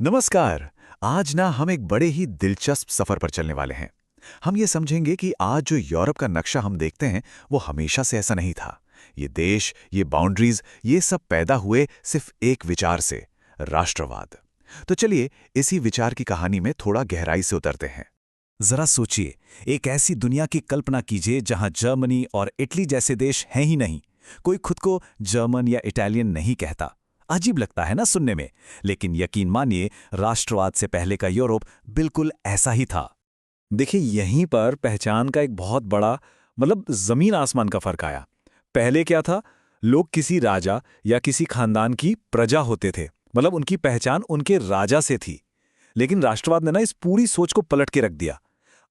नमस्कार। आज ना हम एक बड़े ही दिलचस्प सफर पर चलने वाले हैं। हम ये समझेंगे कि आज जो यूरोप का नक्शा हम देखते हैं वो हमेशा से ऐसा नहीं था। ये देश, ये बाउंड्रीज, ये सब पैदा हुए सिर्फ एक विचार से, राष्ट्रवाद। तो चलिए इसी विचार की कहानी में थोड़ा गहराई से उतरते हैं। जरा सोचिए, एक ऐसी दुनिया की कल्पना कीजिए जहां जर्मनी और इटली जैसे देश हैं ही नहीं। कोई खुद को जर्मन या इटालियन नहीं कहता। अजीब लगता है ना सुनने में, लेकिन यकीन मानिए, राष्ट्रवाद से पहले का यूरोप बिल्कुल ऐसा ही था। देखिए, यहीं पर पहचान का एक बहुत बड़ा जमीन आसमान का फर्क आया। पहले क्या था? लोग किसी राजा या किसी खानदान की प्रजा होते थे, उनकी पहचान उनके राजा से थी। लेकिन राष्ट्रवाद ने ना इस पूरी सोच को पलट के रख दिया।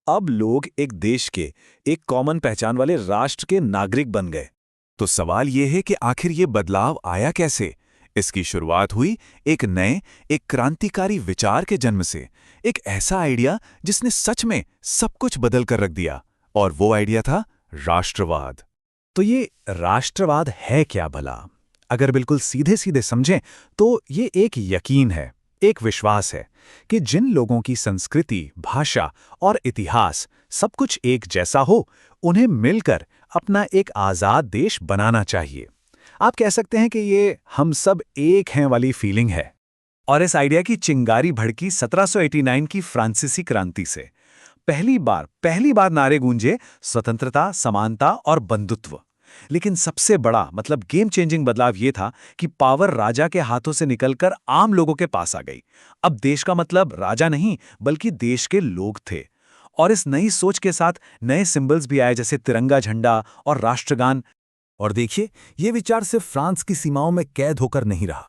अब लोग एक देश के, एक कॉमन पहचान वाले राष्ट्र के नागरिक बन गए। तो सवाल ये है कि आखिर ये बदलाव आया कैसे? इसकी शुरुआत हुई एक नए, एक क्रांतिकारी विचार के जन्म से। एक ऐसा आइडिया जिसने सच में सब कुछ बदल कर रख दिया। और वो आइडिया था राष्ट्रवाद। तो ये राष्ट्रवाद है क्या भला? अगर बिल्कुल सीधे सीधे समझें तो ये एक यकीन है, एक विश्वास है कि जिन लोगों की संस्कृति, भाषा और इतिहास सब कुछ एक जैसा हो, उन्हें मिलकर अपना एक आज़ाद देश बनाना चाहिए। आप कह सकते हैं कि ये हम सब एक हैं वाली फीलिंग है। और इस आइडिया की चिंगारी भड़की 1789 की फ्रांसीसी क्रांति से। पहली बार नारे गूंजे स्वतंत्रता, समानता और बंधुत्व। लेकिन सबसे बड़ा गेम चेंजिंग बदलाव ये था कि पावर राजा के हाथों से निकलकर आम लोगों के पास आ गई। अब देश का मतलब राजा नहीं, बल्कि देश के लोग थे। और इस नई सोच के साथ नए सिंबल्स भी आए, जैसे तिरंगा झंडा और राष्ट्रगान। और देखिए, ये विचार सिर्फ फ्रांस की सीमाओं में कैद होकर नहीं रहा।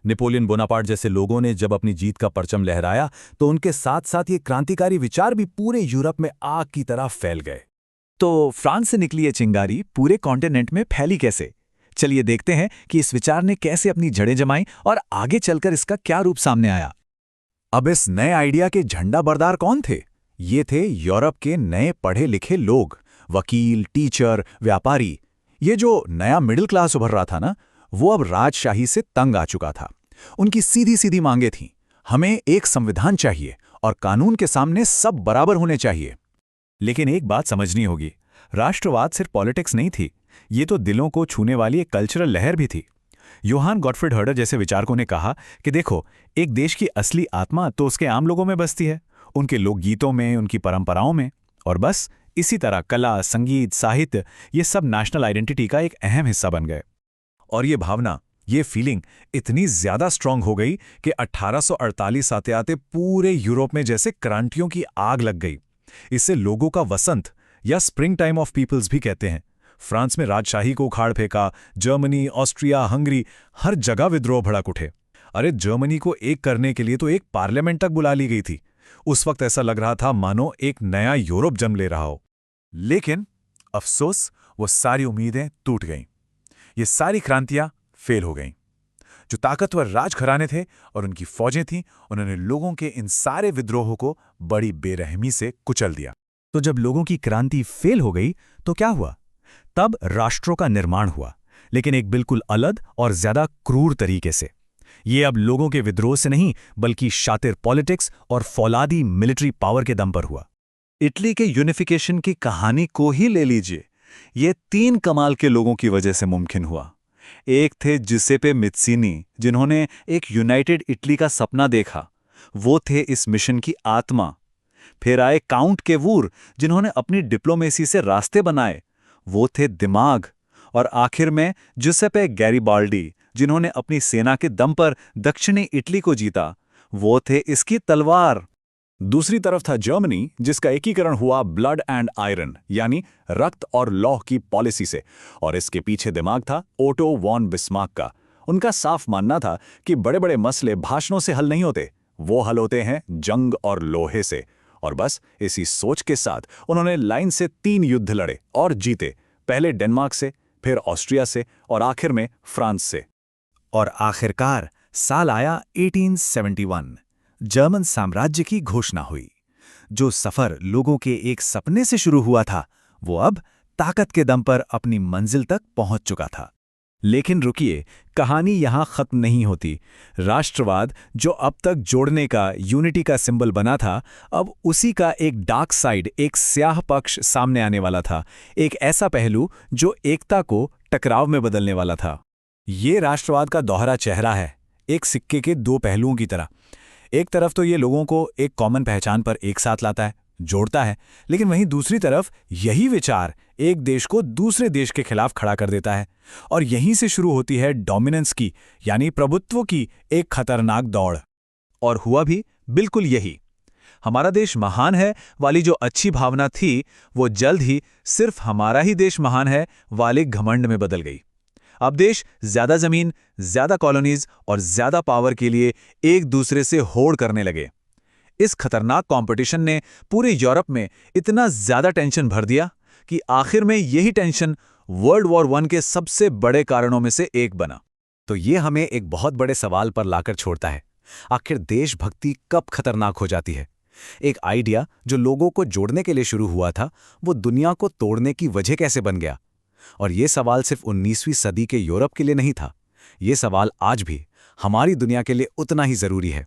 नेपोलियन बोनापार्ट जैसे लोगों ने जब अपनी जीत का परचम लहराया, तो उनके साथ साथ ये क्रांतिकारी विचार भी पूरे यूरोप में आग की तरह फैल गए। तो फ्रांस से निकली ये चिंगारी पूरे कॉन्टिनेंट में फैली कैसे? चलिए देखते हैं कि इस विचार ने कैसे अपनी जड़ें जमाई और आगे चलकर इसका क्या रूप सामने आया। अब इस नए आइडिया के झंडा बरदार कौन थे? ये थे यूरोप के नए पढ़े लिखे लोग, वकील, टीचर, व्यापारी। ये जो नया मिडिल क्लास उभर रहा था ना, वो अब राजशाही से तंग आ चुका था। उनकी सीधी सीधी मांगें थीं, हमें एक संविधान चाहिए और कानून के सामने सब बराबर होने चाहिए। लेकिन एक बात समझनी होगी, राष्ट्रवाद सिर्फ पॉलिटिक्स नहीं थी, ये तो दिलों को छूने वाली एक कल्चरल लहर भी थी। योहान गॉटफ्रिड हर्डर जैसे विचारकों ने कहा कि देखो, एक देश की असली आत्मा तो उसके आम लोगों में बसती है, उनके लोकगीतों में, उनकी परंपराओं में। और बस इसी तरह कला, संगीत, साहित्य, ये सब नेशनल आइडेंटिटी का एक अहम हिस्सा बन गए। और ये भावना, ये फीलिंग इतनी ज्यादा स्ट्रांग हो गई कि 1848 आते आते पूरे यूरोप में जैसे क्रांतियों की आग लग गई। इसे लोगों का वसंत या स्प्रिंग टाइम ऑफ पीपल्स भी कहते हैं। फ्रांस में राजशाही को उखाड़ फेंका, जर्मनी, ऑस्ट्रिया, हंगरी, हर जगह विद्रोह भड़क उठे। अरे, जर्मनी को एक करने के लिए तो एक पार्लियामेंट तक बुला ली गई थी। उस वक्त ऐसा लग रहा था मानो एक नया यूरोप जन्म ले रहा हो। लेकिन अफसोस, वो सारी उम्मीदें टूट गईं। ये सारी क्रांतियां फेल हो गईं। जो ताकतवर राजघराने थे और उनकी फौजें थीं, उन्होंने लोगों के इन सारे विद्रोहों को बड़ी बेरहमी से कुचल दिया। तो जब लोगों की क्रांति फेल हो गई तो क्या हुआ? तब राष्ट्रों का निर्माण हुआ, लेकिन एक बिल्कुल अलग और ज्यादा क्रूर तरीके से। ये अब लोगों के विद्रोह से नहीं, बल्कि शातिर पॉलिटिक्स और फौलादी मिलिट्री पावर के दम पर हुआ। इटली के यूनिफिकेशन की कहानी को ही ले लीजिए। ये 3 कमाल के लोगों की वजह से मुमकिन हुआ। एक थे जुसेप्पे मत्सिनी, जिन्होंने एक यूनाइटेड इटली का सपना देखा। वो थे इस मिशन की आत्मा। फिर आए काउंट केवूर, जिन्होंने अपनी डिप्लोमेसी से रास्ते बनाए। वो थे दिमाग। और आखिर में जुसेप्पे गैरिबाल्डी, जिन्होंने अपनी सेना के दम पर दक्षिणी इटली को जीता। वो थे इसकी तलवार। दूसरी तरफ था जर्मनी, जिसका एकीकरण हुआ ब्लड एंड आयरन, यानी रक्त और लौह की पॉलिसी से। और इसके पीछे दिमाग था ओटो वॉन बिस्मार्क का। उनका साफ मानना था कि बड़े बड़े मसले भाषणों से हल नहीं होते, वो हल होते हैं जंग और लोहे से। और बस इसी सोच के साथ उन्होंने लाइन से 3 युद्ध लड़े और जीते। पहले डेनमार्क से, फिर ऑस्ट्रिया से और आखिर में फ्रांस से। और आखिरकार साल आया 1871। जर्मन साम्राज्य की घोषणा हुई। जो सफर लोगों के एक सपने से शुरू हुआ था, वो अब ताकत के दम पर अपनी मंजिल तक पहुंच चुका था। लेकिन रुकिए, कहानी यहां खत्म नहीं होती। राष्ट्रवाद जो अब तक जोड़ने का, यूनिटी का सिंबल बना था, अब उसी का एक डार्क साइड, एक स्याह पक्ष सामने आने वाला था। एक ऐसा पहलू जो एकता को टकराव में बदलने वाला था। ये राष्ट्रवाद का दोहरा चेहरा है, एक सिक्के के दो पहलुओं की तरह। एक तरफ तो ये लोगों को एक कॉमन पहचान पर एक साथ लाता है, जोड़ता है, लेकिन वहीं दूसरी तरफ यही विचार एक देश को दूसरे देश के खिलाफ खड़ा कर देता है। और यहीं से शुरू होती है डोमिनेंस की, यानी प्रभुत्व की एक खतरनाक दौड़। और हुआ भी बिल्कुल यही। हमारा देश महान है वाली जो अच्छी भावना थी, वो जल्द ही सिर्फ हमारा ही देश महान है वाले घमंड में बदल गई। अब देश ज्यादा जमीन, ज्यादा कॉलोनीज और ज्यादा पावर के लिए एक दूसरे से होड़ करने लगे। इस खतरनाक कंपटीशन ने पूरे यूरोप में इतना ज्यादा टेंशन भर दिया कि आखिर में यही टेंशन वर्ल्ड वॉर 1 के सबसे बड़े कारणों में से एक बना। तो ये हमें एक बहुत बड़े सवाल पर लाकर छोड़ता है, आखिर देशभक्ति कब खतरनाक हो जाती है? एक आइडिया जो लोगों को जोड़ने के लिए शुरू हुआ था, वो दुनिया को तोड़ने की वजह कैसे बन गया? और ये सवाल सिर्फ 19वीं सदी के यूरोप के लिए नहीं था, ये सवाल आज भी हमारी दुनिया के लिए उतना ही जरूरी है।